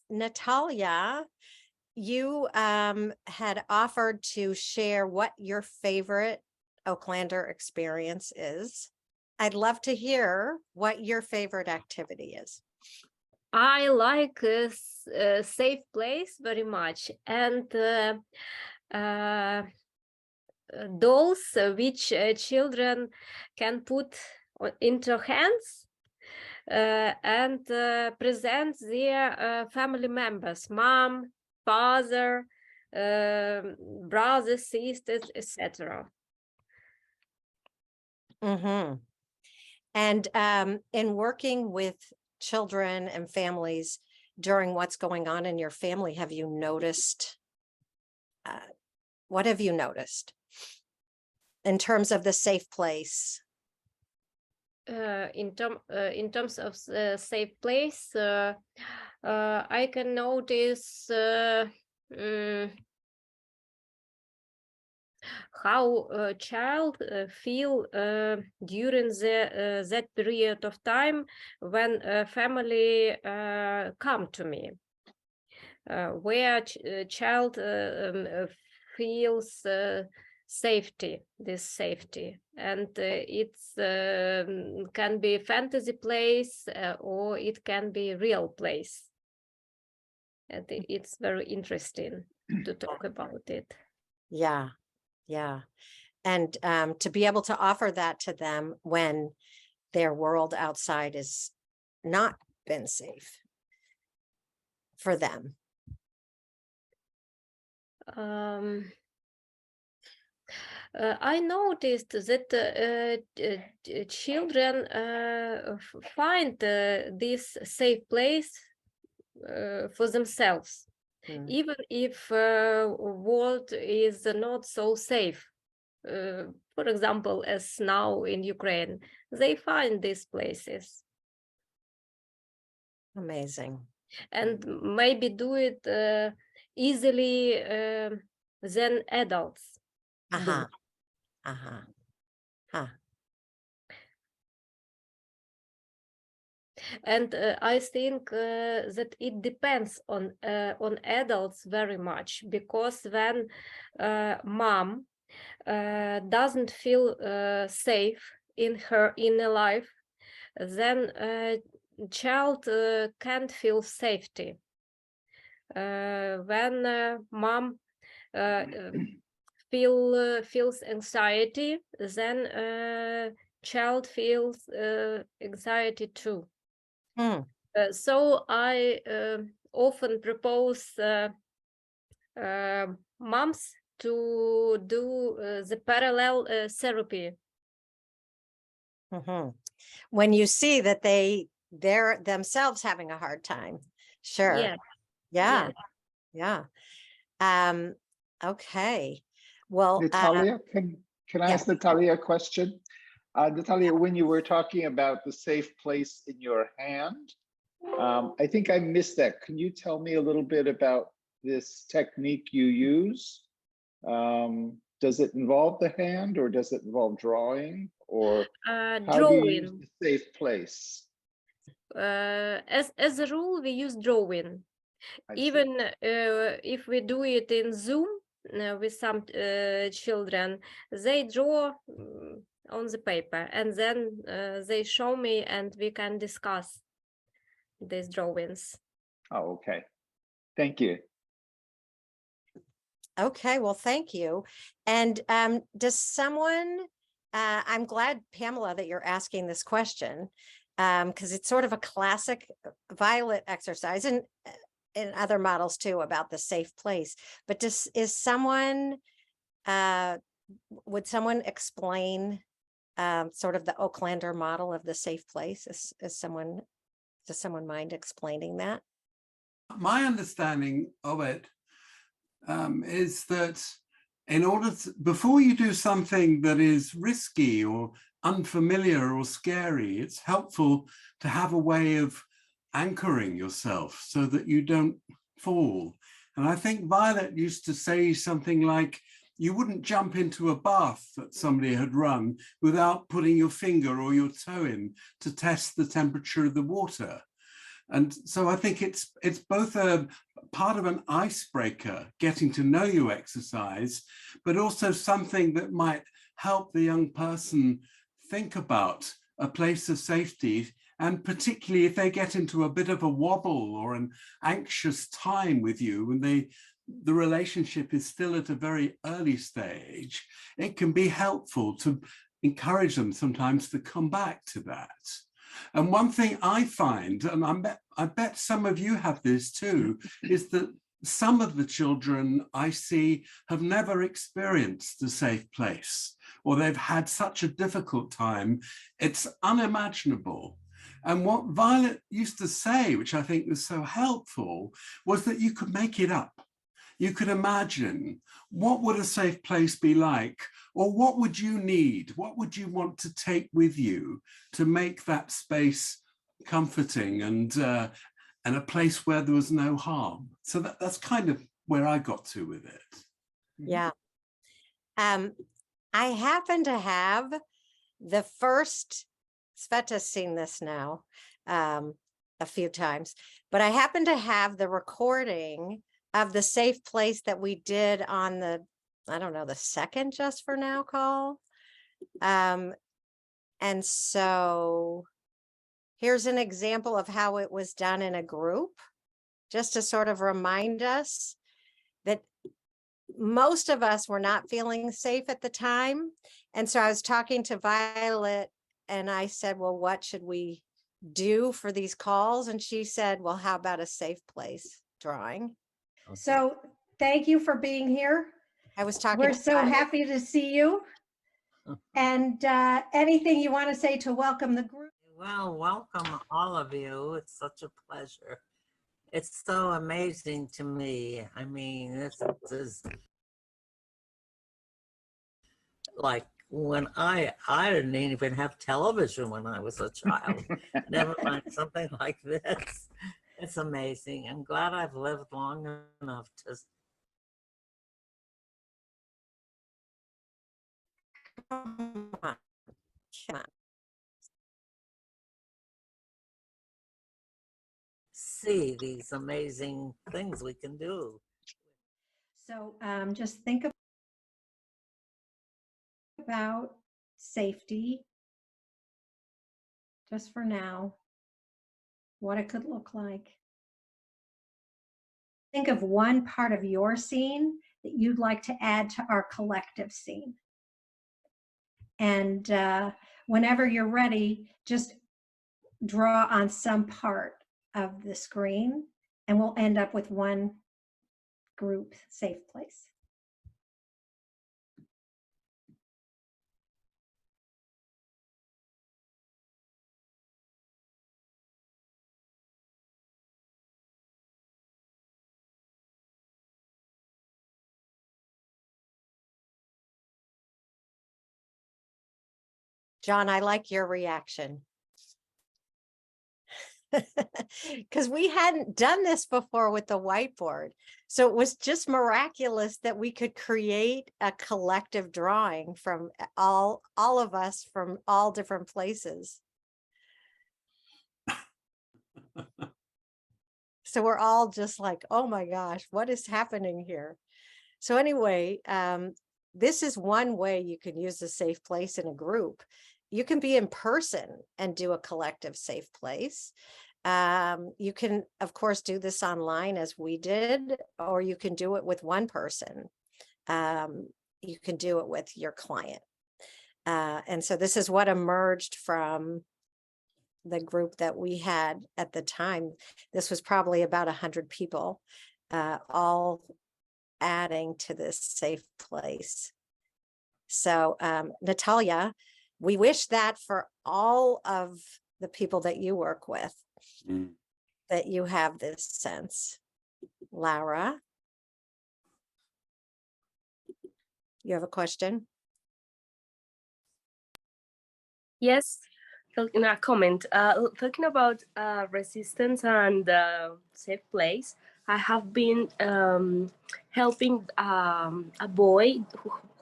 Natalia, you had offered to share what your favorite Oaklander experience is. I'd love to hear what your favorite activity is. I like a safe place very much, and dolls which children can put into hands and present their family members, mom, father, brothers, sisters, etc. Mm-hmm. And in working with children and families during what's going on in your family, have you noticed, what have you noticed in terms of the safe place? In terms of safe place, I can notice how a child feel during that period of time when a family come to me, where child feels safety, and it's can be fantasy place or it can be real place, and it's very interesting to talk about it. Yeah. And to be able to offer that to them when their world outside is not been safe for them. I noticed that children find this safe place for themselves, even if world is not so safe. For example, as now in Ukraine, they find these places. Amazing. And maybe do it easily than adults. Huh. And I think that it depends on adults very much, because when mom doesn't feel safe in her inner life, then child can't feel safety. When mom feels anxiety, then child feels anxiety too. So I often propose moms to do the parallel therapy. When you see that they're themselves having a hard time. Sure. Yeah. Okay. Well, Nataliya, can I ask Nataliya a question? Nataliya, when you were talking about the safe place in your hand, I think I missed that. Can you tell me a little bit about this technique you use? Does it involve the hand, or does it involve drawing, or how drawing. do you use the safe place? As a rule, we use drawing. Even if we do it in Zoom with some children, they draw on the paper, and then they show me, and we can discuss these drawings. Oh, okay. Thank you. Okay, well, thank you. And does someone, I'm glad, Pamela, that you're asking this question, because it's sort of a classic Violet exercise, and in other models too, about the safe place. But is someone, would someone explain sort of the Oaklander model of the safe place? Does someone mind explaining that? My understanding of it is that in order to, before you do something that is risky or unfamiliar or scary, it's helpful to have a way of anchoring yourself so that you don't fall. And I think Violet used to say something like, you wouldn't jump into a bath that somebody had run without putting your finger or your toe in to test the temperature of the water. And so I think it's both a part of an icebreaker, getting to know you exercise, but also something that might help the young person think about a place of safety, and particularly if they get into a bit of a wobble or an anxious time with you when the relationship is still at a very early stage, it can be helpful to encourage them sometimes to come back to that. And one thing I find, and I bet some of you have this too, is that some of the children I see have never experienced a safe place, or they've had such a difficult time, it's unimaginable. And what Violet used to say, which I think was so helpful, was that you could make it up. You could imagine, what would a safe place be like? Or what would you need? What would you want to take with you to make that space comforting and a place where there was no harm? So that's kind of where I got to with it. Yeah. I happen to have the first, Sveta's seen this now a few times, but I happen to have the recording of the safe place that we did on the, I don't know, the second Just for Now call. And so here's an example of how it was done in a group, just to sort of remind us that most of us were not feeling safe at the time. And so I was talking to Violet and I said, well, what should we do for these calls? And she said, well, how about a safe place drawing? Okay. So thank you for being here. I was talking. We're to so Violet. happy to see you. And anything you want to say to welcome the group? Well, welcome all of you. It's such a pleasure. It's so amazing to me. I mean, this is like when I didn't even have television when I was a child. Never mind something like this. It's amazing. I'm glad I've lived long enough to Come on. see these amazing things we can do. So just think about safety, just for now, what it could look like. Think of one part of your scene that you'd like to add to our collective scene. And whenever you're ready, just draw on some part of the screen and we'll end up with one group safe place. John, I like your reaction. Because we hadn't done this before with the whiteboard. So it was just miraculous that we could create a collective drawing from all of us from all different places. So we're all just like, oh my gosh, what is happening here? So anyway, this is one way you can use a safe place in a group. You can be in person and do a collective safe place. You can, of course, do this online as we did, or you can do it with one person. You can do it with your client. And so this is what emerged from the group that we had at the time. This was probably about 100 people, all adding to this safe place. So Nataliya, we wish that for all of the people that you work with, that you have this sense. Laura, you have a question? Yes, in a comment. Talking about resistance and safe place, I have been helping a boy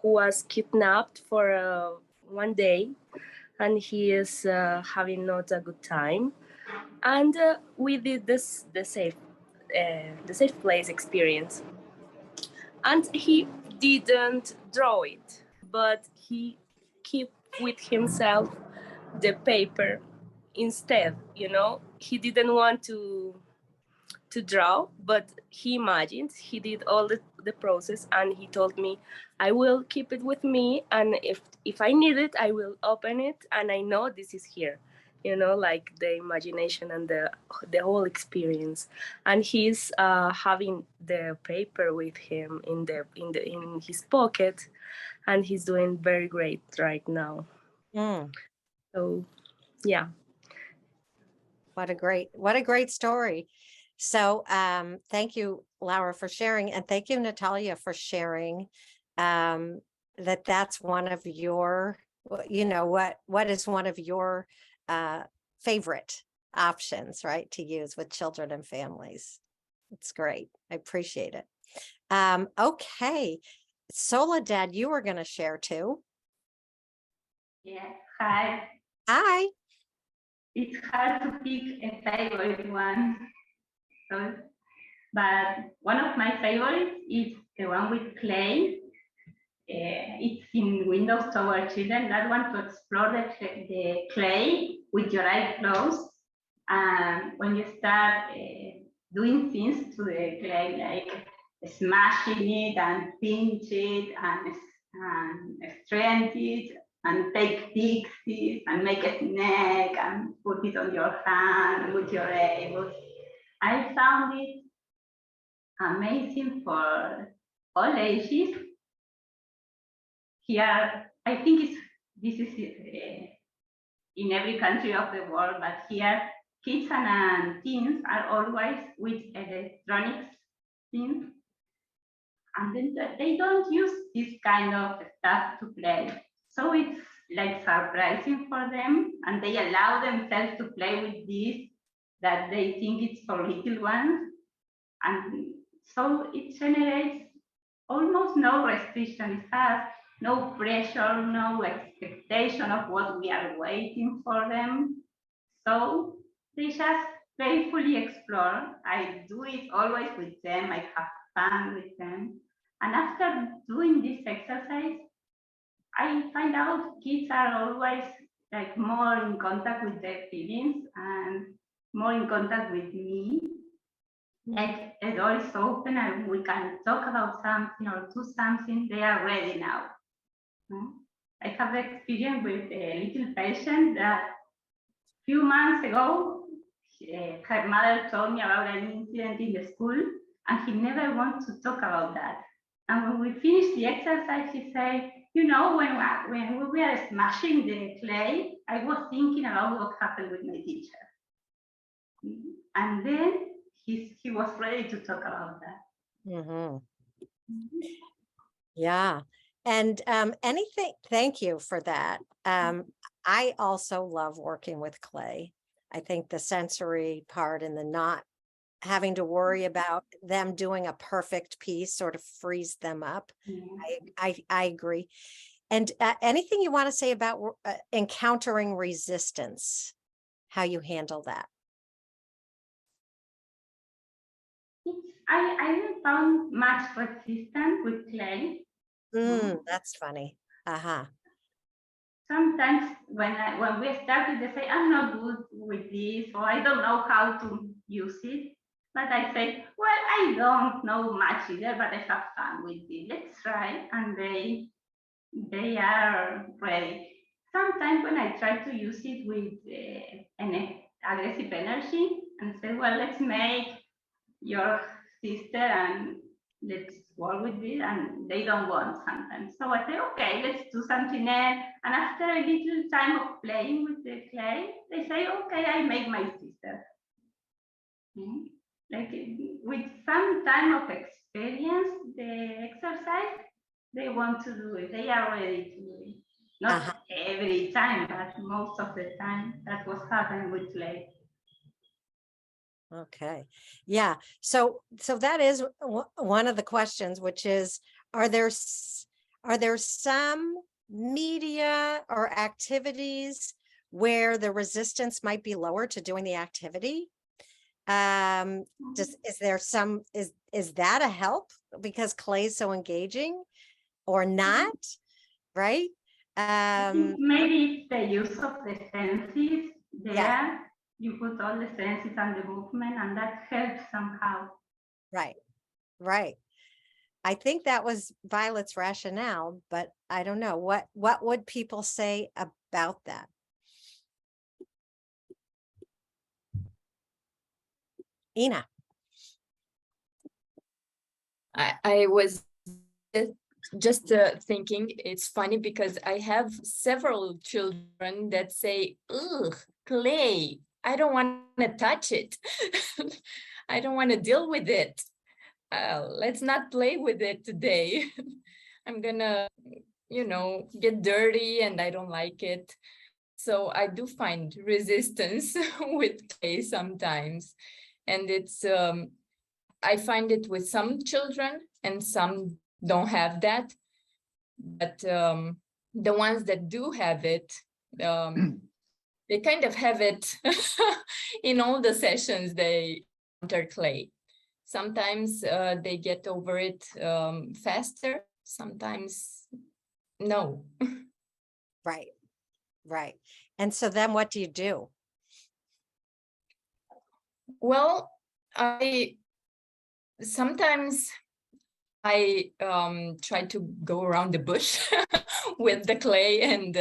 who was kidnapped for one day. and he is having not a good time. And we did the safe place experience. And he didn't draw it, but he kept with himself the paper instead. He didn't want to draw, but he imagined. He did all the process, and he told me, I will keep it with me, and if I need it, I will open it, and I know this is here. Like the imagination and the whole experience. And he's having the paper with him in his pocket, and he's doing very great right now. So yeah. What a great story. So thank you, Laura, for sharing, and thank you, Natalia, for sharing that's one of your, what is one of your favorite options, right, to use with children and families. It's great. I appreciate it. Okay, Soledad, you were going to share too. Yeah. Hi. Hi. It's hard to pick a favorite one. But one of my favorites is the one with clay. It's in Windows Tower Children. That one to explore the clay with your eyes closed. And when you start doing things to the clay, like smashing it and pinch it and strengthen it and take pieces and make a snake and put it on your hand with your elbows. I found it amazing for all ages. Here, I think this is in every country of the world, but here, kids and teens are always with electronics things, and then they don't use this kind of stuff to play. So it's like surprising for them, and they allow themselves to play with this that they think it's for little ones. And so it generates almost no restriction. It has no pressure, no expectation of what we are waiting for them. So they just playfully explore. I do it always with them. I have fun with them. And after doing this exercise, I find out kids are always like more in contact with their feelings and more in contact with me. Like a door is open and we can talk about something or do something, they are ready now. I have experience with a little patient that a few months ago, her mother told me about an incident in the school and he never wanted to talk about that. And when we finished the exercise, he said, when we were smashing the clay, I was thinking about what happened with my teacher. And then he was ready to talk about that. Mm-hmm. Yeah. And thank you for that. I also love working with clay. I think the sensory part and the not having to worry about them doing a perfect piece sort of frees them up. Yeah. I agree. And anything you want to say about encountering resistance, how you handle that? I haven't found much resistance with clay. That's funny. Sometimes when we started, they say, I'm not good with this, or I don't know how to use it. But I say, well, I don't know much either, but I have fun with it. Let's try. And they are ready. Sometimes when I try to use it with an aggressive energy and say, well, let's make your sister and let's work with it, and they don't want sometimes. So I say, okay, let's do something else. And after a little time of playing with the clay, they say, okay, I make my sister. Like with some time of experience, the exercise, they want to do it. They are ready to do it. Not every time, but most of the time. That's what's happening with clay. Okay. Yeah. So that is one of the questions, which is, are there some media or activities where the resistance might be lower to doing the activity? Is there some, is that a help because clay is so engaging or not? Right? I think maybe it's the use of the senses there. Yeah. You put all the senses and the movement, and that helps somehow. Right. Right. I think that was Violet's rationale, but I don't know. What would people say about that? Ina. I was just thinking it's funny because I have several children that say, ugh, clay, I don't want to touch it. I don't want to deal with it. Let's not play with it today. I'm gonna, get dirty and I don't like it. So I do find resistance with clay sometimes. And it's, I find it with some children and some don't have that. But the ones that do have it, they kind of have it in all the sessions they encounter clay. Sometimes they get over it faster, sometimes no. Right. Right. And so then what do you do? Well, sometimes I try to go around the bush with the clay and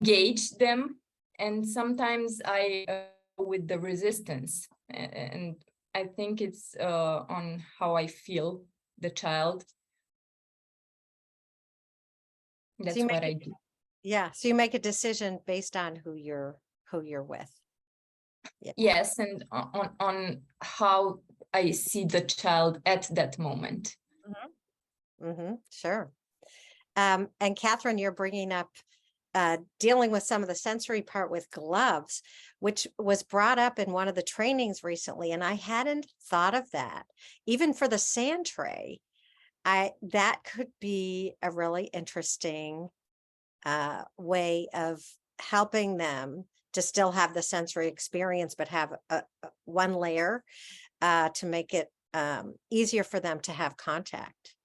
gauge them. And sometimes I go with the resistance. And I think it's on how I feel the child. That's what I do. Yeah. So you make a decision based on who you're with. Yeah. Yes, and on how I see the child at that moment. Sure. And Catherine, you're bringing up dealing with some of the sensory part with gloves, which was brought up in one of the trainings recently, and I hadn't thought of that. Even for the sand tray, that could be a really interesting way of helping them to still have the sensory experience, but have one layer to make it easier for them to have contact.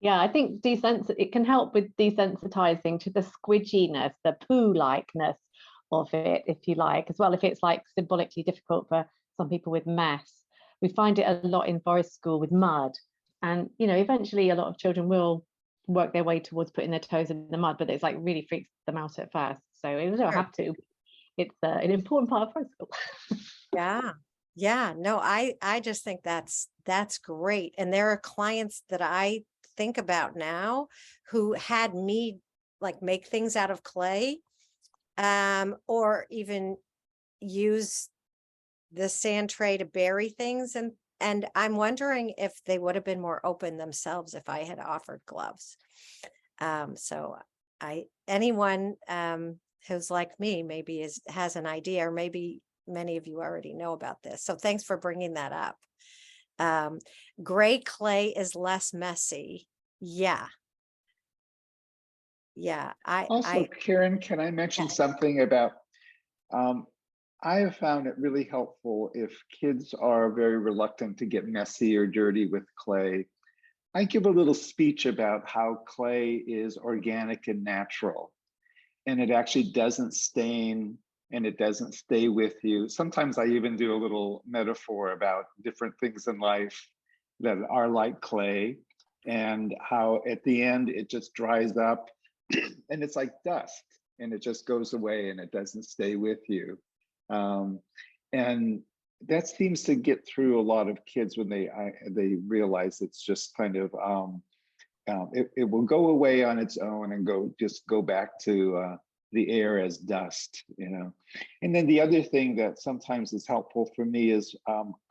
Yeah, I think it can help with desensitizing to the squidginess, the poo-likeness of it, if you like, as well. If it's like symbolically difficult for some people with maths, we find it a lot in forest school with mud. And, eventually a lot of children will work their way towards putting their toes in the mud, but it's like really freaks them out at first. So it don't have to. It's an important part of forest school. Yeah. Yeah. No, I just think that's great. And there are clients that I think about now who had me like make things out of clay, or even use the sand tray to bury things. And I'm wondering if they would have been more open themselves if I had offered gloves. So anyone who's like me maybe has an idea, or maybe many of you already know about this. So thanks for bringing that up. Gray clay is less messy. Yeah. Yeah. Also, Karen, can I mention something about, I have found it really helpful if kids are very reluctant to get messy or dirty with clay. I give a little speech about how clay is organic and natural, and it actually doesn't stain and it doesn't stay with you. Sometimes I even do a little metaphor about different things in life that are like clay, and how at the end it just dries up and it's like dust and it just goes away and it doesn't stay with you. And that seems to get through a lot of kids when they realize it's just kind of, it will go away on its own and just go back to the air as dust, And then the other thing that sometimes is helpful for me is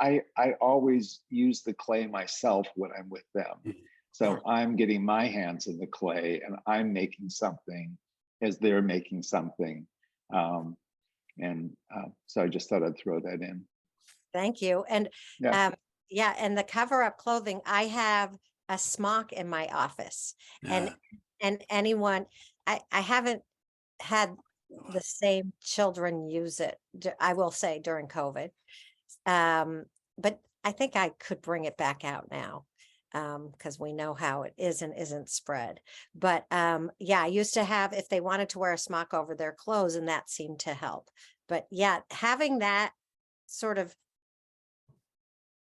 I always use the clay myself when I'm with them. So I'm getting my hands in the clay and I'm making something as they're making something. So I just thought I'd throw that in. Thank you. And and the cover up clothing, I have a smock in my office, and And anyone, I haven't had the same children use it, I will say, during COVID. But I think I could bring it back out now, because we know how it is and isn't spread. But yeah, I used to have, if they wanted to wear a smock over their clothes, and that seemed to help. But yeah, having that sort of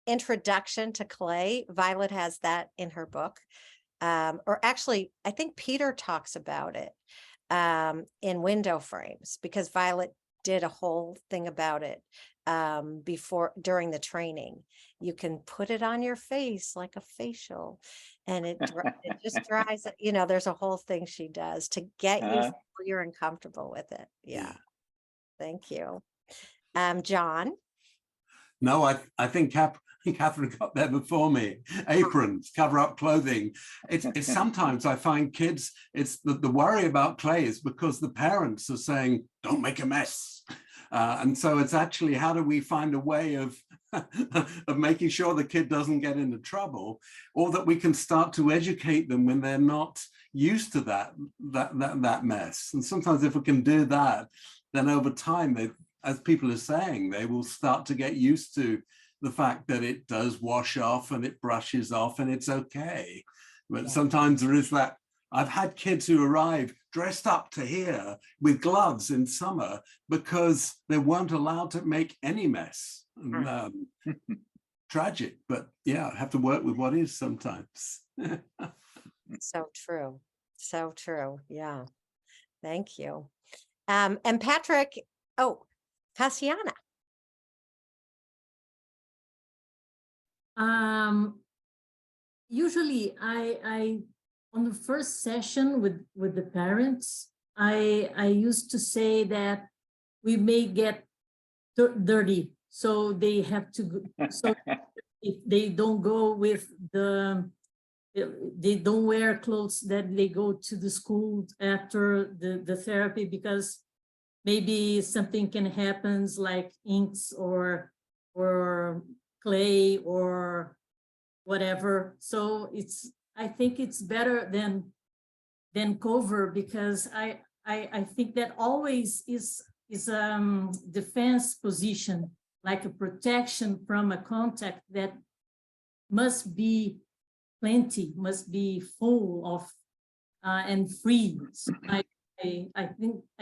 introduction to clay, Violet has that in her book. Or actually, I think Peter talks about it in window frames, because Violet did a whole thing about it during the training. You can put it on your face like a facial, and it just dries it. You know, there's a whole thing she does to get you familiar and comfortable with it. Yeah. Thank you. John? No, I think Catherine got there before me. Aprons, cover up clothing. It's sometimes I find kids, it's the worry about clay is because the parents are saying, don't make a mess. And so it's actually, how do we find a way of making sure the kid doesn't get into trouble, or that we can start to educate them when they're not used to that mess. And sometimes if we can do that, then over time, as people are saying, they will start to get used to the fact that it does wash off and it brushes off and it's okay. But sometimes there is that. I've had kids who arrive dressed up to here with gloves in summer because they weren't allowed to make any mess. Tragic, but yeah, I have to work with what is sometimes. So true. So true. Yeah. Thank you. And Patrick, Tatiana. Usually I on the first session with the parents, I used to say that we may get dirty, so they have to go, so if they don't go with they don't wear clothes that they go to the school after the therapy, because maybe something can happen, like inks or clay or whatever. So I think it's better than cover, because I think that always is defense position, like a protection from a contact that must be plenty, must be full of and free. So I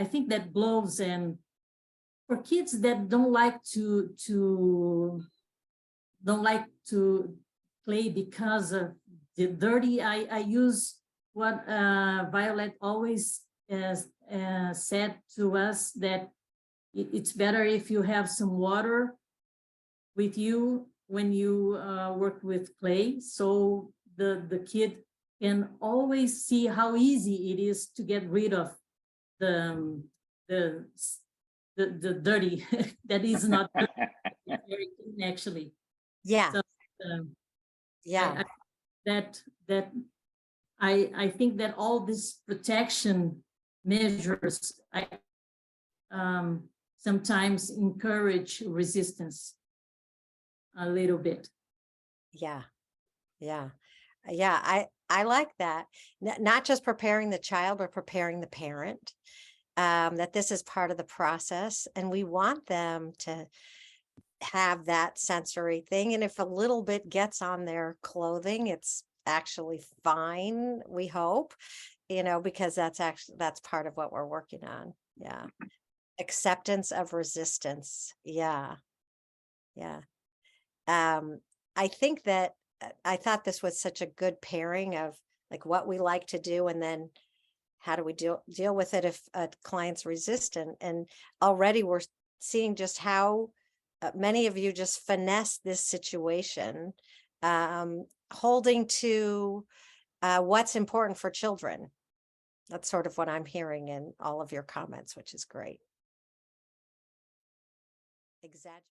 think that gloves, and for kids that don't like to play because of the dirty, I use what Violet always said to us, that it's better if you have some water with you when you work with clay, so the kid can always see how easy it is to get rid of the dirty that is not very clean, actually. Yeah. So, yeah. I think that all these protection measures sometimes encourage resistance a little bit. Yeah. I like that. Not just preparing the child, but preparing the parent, that this is part of the process, and we want them to have that sensory thing. And if a little bit gets on their clothing, it's actually fine, we hope, because that's part of what we're working on. Yeah. Acceptance of resistance. Yeah. I think that I thought this was such a good pairing of like what we like to do, and then how do we deal with it if a client's resistant. And already we're seeing just how many of you just finesse this situation, holding to what's important for children. That's sort of what I'm hearing in all of your comments, which is great. Exaggerate.